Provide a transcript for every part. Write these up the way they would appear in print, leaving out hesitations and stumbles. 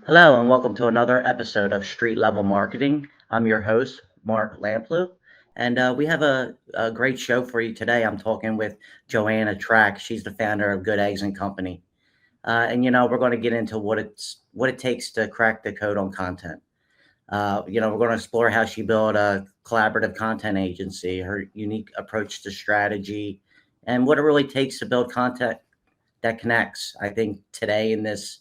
Hello, and welcome to another episode of Street Level Marketing. I'm your host, Mark Lamplugh, and we have a great show for you today. I'm talking with Joanna Track. She's the founder of Good Eggs and Company, and we're going to get into what it takes to crack the code on content. We're going to explore how she built a collaborative content agency, her unique approach to strategy, and what it really takes to build content that connects. I think today in this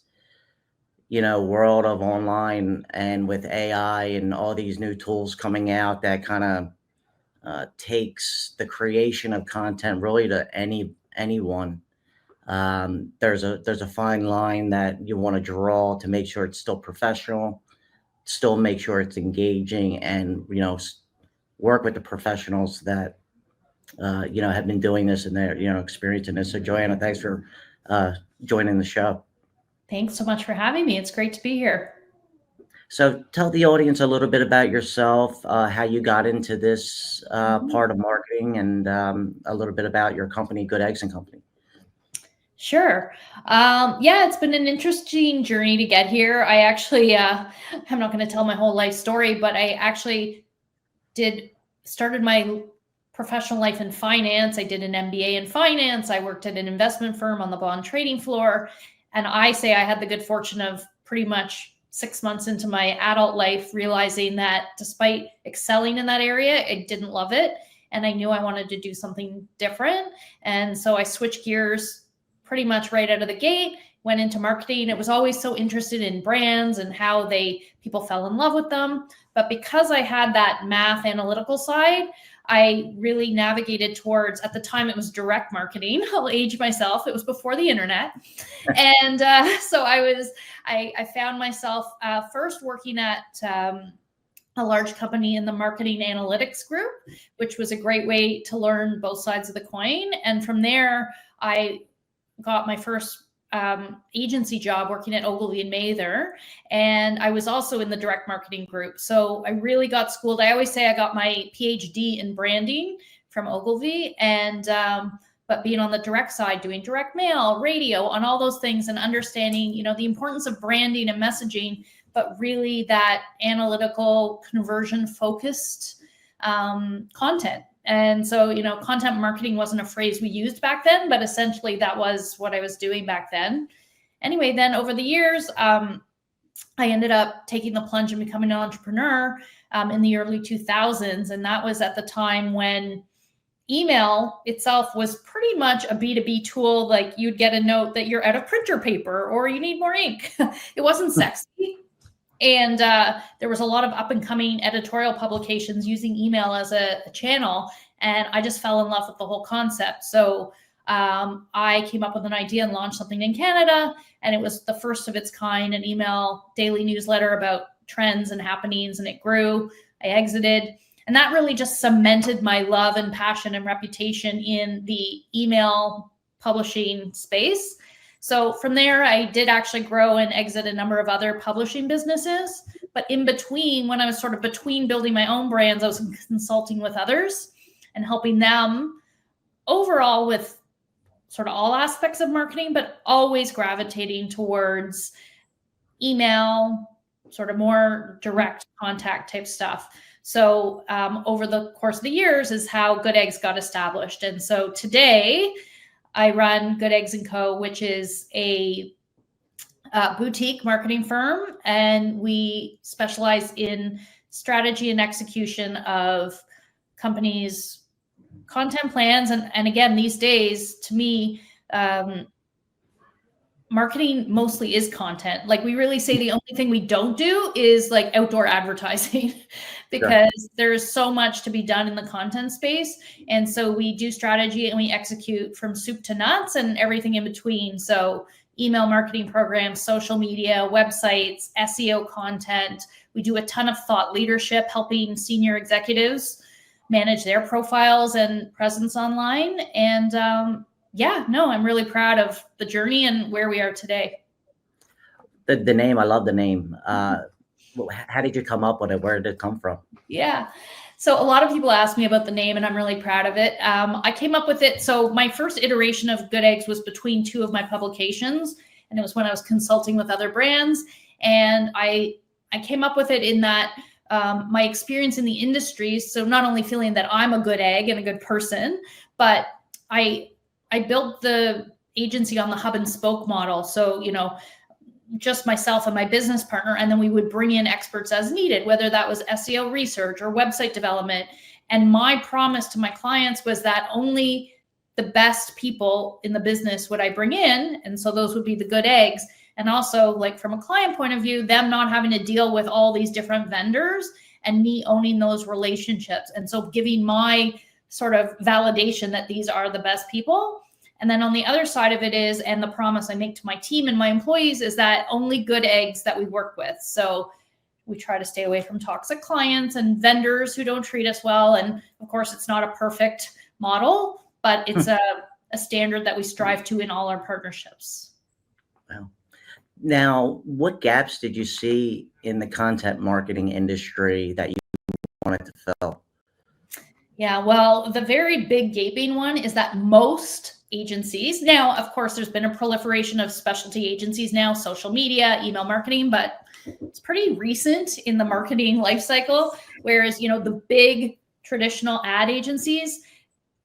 world of online and with AI and all these new tools coming out that kind of takes the creation of content really to anyone. There's a fine line that you want to draw to make sure it's still professional, still make sure it's engaging, and work with the professionals that have been doing this and they're experiencing this. So Joanna, thanks for joining the show. Thanks so much for having me. It's great to be here. So tell the audience a little bit about yourself, how you got into this Mhm. part of marketing, and a little bit about your company, Good Eggs and Company. Sure. Yeah, it's been an interesting journey to get here. I'm not going to tell my whole life story, but I actually did started my professional life in finance. I did an MBA in finance. I worked at an investment firm on the bond trading floor. And I say I had the good fortune of pretty much 6 months into my adult life realizing that despite excelling in that area, I didn't love it. And I knew I wanted to do something different. And so I switched gears pretty much right out of the gate, went into marketing. It was always so interested in brands and how people fell in love with them. But because I had that math analytical side, I really navigated towards, at the time it was direct marketing. I'll age myself. It was before the internet. And so I found myself first working at a large company in the marketing analytics group, which was a great way to learn both sides of the coin. And from there, I got my first agency job working at Ogilvy and Mather. And I was also in the direct marketing group. So I really got schooled. I always say I got my PhD in branding from Ogilvy. But being on the direct side, doing direct mail, radio, on all those things and understanding, the importance of branding and messaging, but really that analytical conversion focused content. And so, content marketing wasn't a phrase we used back then, but essentially that was what I was doing back then. Anyway, then over the years, I ended up taking the plunge and becoming an entrepreneur in the early 2000s. And that was at the time when email itself was pretty much a B2B tool. Like you'd get a note that you're out of printer paper or you need more ink. It wasn't sexy. And there was a lot of up and coming editorial publications using email as a channel. And I just fell in love with the whole concept. So I came up with an idea and launched something in Canada. And it was the first of its kind, an email daily newsletter about trends and happenings. And it grew. I exited. And that really just cemented my love and passion and reputation in the email publishing space. So from there, I did actually grow and exit a number of other publishing businesses. But in between, when I was sort of between building my own brands, I was consulting with others and helping them overall with sort of all aspects of marketing, but always gravitating towards email, sort of more direct contact type stuff. So over the course of the years is how Good Eggs got established. And so today, I run Good Eggs & Co., which is a boutique marketing firm, and we specialize in strategy and execution of companies' content plans. And again, these days, to me, marketing mostly is content. Like we really say the only thing we don't do is like outdoor advertising because there's so much to be done in the content space. And so we do strategy and we execute from soup to nuts and everything in between. So email marketing programs, social media, websites, SEO content. We do a ton of thought leadership, helping senior executives manage their profiles and presence online. And I'm really proud of the journey and where we are today. The name, I love the name. How did you come up with it? Where did it come from? Yeah. So a lot of people ask me about the name and I'm really proud of it. I came up with it. So my first iteration of Good Eggs was between two of my publications. And it was when I was consulting with other brands. And I came up with it in that my experience in the industry. So not only feeling that I'm a good egg and a good person, but I built the agency on the hub and spoke model. So, just myself and my business partner, and then we would bring in experts as needed, whether that was SEO research or website development. And my promise to my clients was that only the best people in the business would I bring in. And so those would be the good eggs. And also, like, from a client point of view, them not having to deal with all these different vendors and me owning those relationships. And so giving my sort of validation that these are the best people. And then on the other side of it is, and the promise I make to my team and my employees is that only good eggs that we work with. So we try to stay away from toxic clients and vendors who don't treat us well. And of course, it's not a perfect model, but it's a standard that we strive to in all our partnerships. Wow. Now, what gaps did you see in the content marketing industry that you wanted to fill? Yeah, well, the very big gaping one is that most agencies now, of course, there's been a proliferation of specialty agencies now, social media, email marketing, but it's pretty recent in the marketing life cycle. Whereas, the big traditional ad agencies,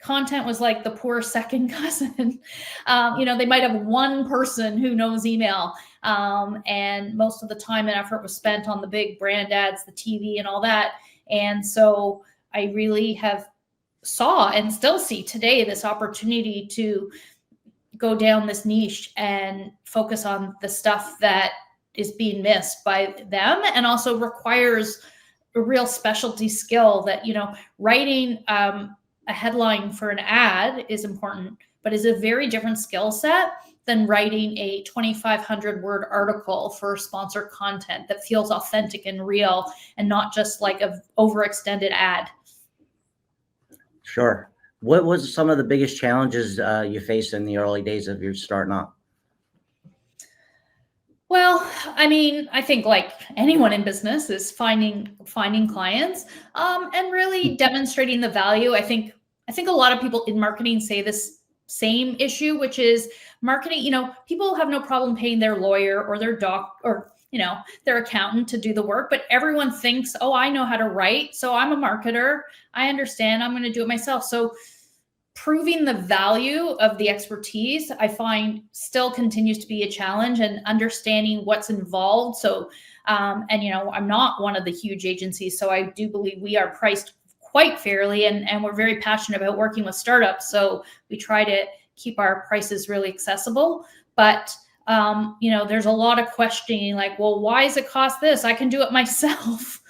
content was like the poor second cousin. They might have one person who knows email. And most of the time and effort was spent on the big brand ads, the TV and all that. And so I really have saw and still see today this opportunity to go down this niche and focus on the stuff that is being missed by them, and also requires a real specialty skill that, writing a headline for an ad is important, but is a very different skill set than writing a 2,500 word article for sponsored content that feels authentic and real and not just like a overextended ad. Sure. What was some of the biggest challenges you faced in the early days of your starting up? Well, I think like anyone in business is finding clients, and really demonstrating the value. I think a lot of people in marketing say this same issue, which is marketing. People have no problem paying their lawyer or their doc or their accountant to do the work, but everyone thinks, oh, I know how to write, so I'm a marketer. I understand. I'm going to do it myself. So proving the value of the expertise, I find, still continues to be a challenge, and understanding what's involved. So, I'm not one of the huge agencies, so I do believe we are priced quite fairly, and we're very passionate about working with startups. So we try to keep our prices really accessible. But, there's a lot of questioning, like, well, why does it cost this? I can do it myself.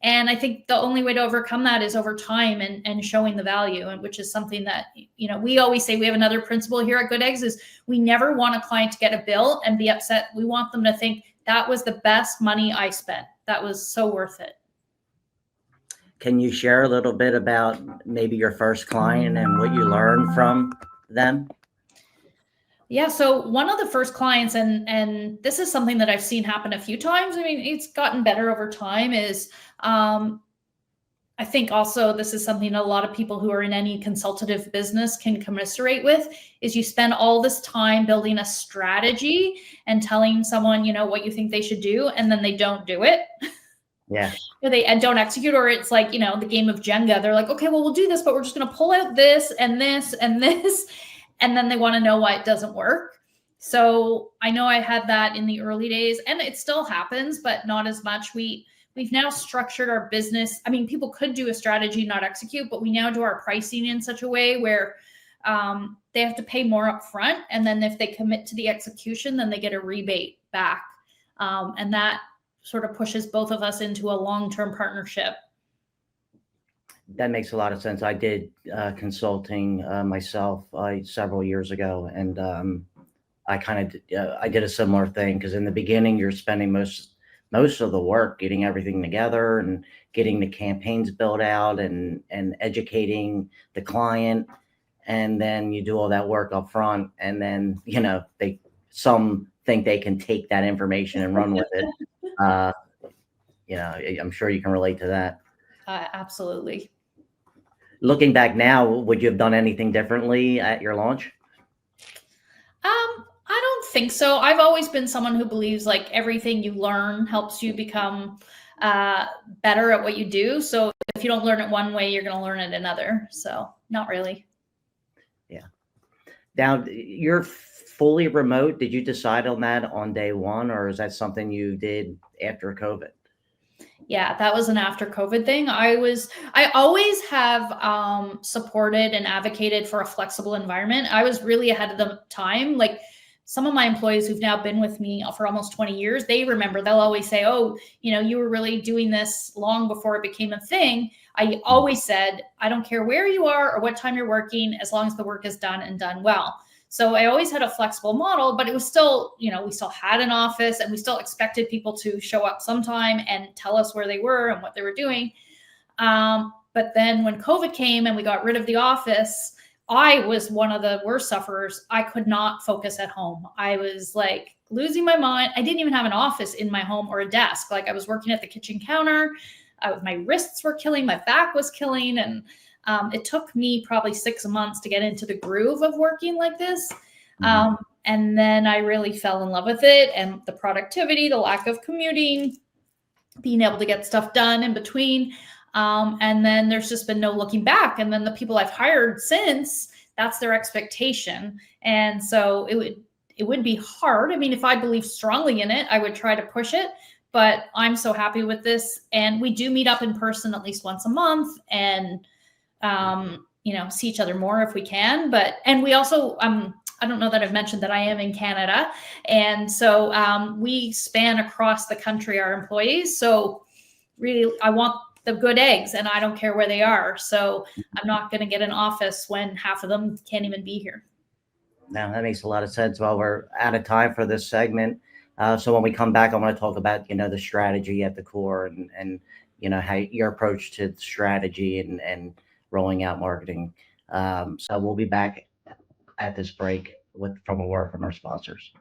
And I think the only way to overcome that is over time and showing the value, and which is something that, we always say. We have another principle here at Good Eggs is we never want a client to get a bill and be upset. We want them to think that was the best money I spent. That was so worth it. Can you share a little bit about maybe your first client and what you learned from them? Yeah. So one of the first clients, and this is something that I've seen happen a few times. It's gotten better over time, is I think also this is something a lot of people who are in any consultative business can commiserate with, is you spend all this time building a strategy and telling someone, what you think they should do, and then they don't do it. Yeah. Or they don't execute, or it's like, the game of Jenga. They're like, okay, well, we'll do this, but we're just going to pull out this and this and this. And then they want to know why it doesn't work. So I know I had that in the early days, and it still happens, but not as much. We've now structured our business. People could do a strategy, not execute, but we now do our pricing in such a way where they have to pay more up front. And then if they commit to the execution, then they get a rebate back. And that sort of pushes both of us into a long-term partnership. That makes a lot of sense. I did consulting myself several years ago, and I did a similar thing, because in the beginning you're spending most of the work getting everything together and getting the campaigns built out and educating the client, and then you do all that work up front, and then some think they can take that information and run with it. I'm sure you can relate to that. Absolutely. Looking back now, would you have done anything differently at your launch? I don't think so. I've always been someone who believes like everything you learn helps you become better at what you do. So if you don't learn it one way, you're going to learn it another. So not really. Yeah. Now you're fully remote. Did you decide on that on day one, or is that something you did after COVID? Yeah, that was an after COVID thing. I always have supported and advocated for a flexible environment. I was really ahead of the time. Like some of my employees who've now been with me for almost 20 years, they remember, they'll always say, oh, you were really doing this long before it became a thing. I always said, I don't care where you are or what time you're working, as long as the work is done and done well. So I always had a flexible model, but it was still, we still had an office and we still expected people to show up sometime and tell us where they were and what they were doing. But then when COVID came and we got rid of the office, I was one of the worst sufferers. I could not focus at home. I was like losing my mind. I didn't even have an office in my home or a desk. Like I was working at the kitchen counter. My wrists were killing, my back was killing. And it took me probably 6 months to get into the groove of working like this. And then I really fell in love with it, and the productivity, the lack of commuting, being able to get stuff done in between. And then there's just been no looking back. And then the people I've hired since, that's their expectation. And so it would be hard. I mean, if I believe strongly in it, I would try to push it. But I'm so happy with this. And we do meet up in person at least once a month and see each other more if we can. And we also, I don't know that I've mentioned that I am in Canada. And so we span across the country, our employees. So really, I want the good eggs and I don't care where they are. So I'm not going to get an office when half of them can't even be here. Now that makes a lot of sense. Well, we're out of time for this segment. So when we come back, I want to talk about, the strategy at the core and how your approach to strategy and rolling out marketing. So we'll be back at this break from a word from our sponsors.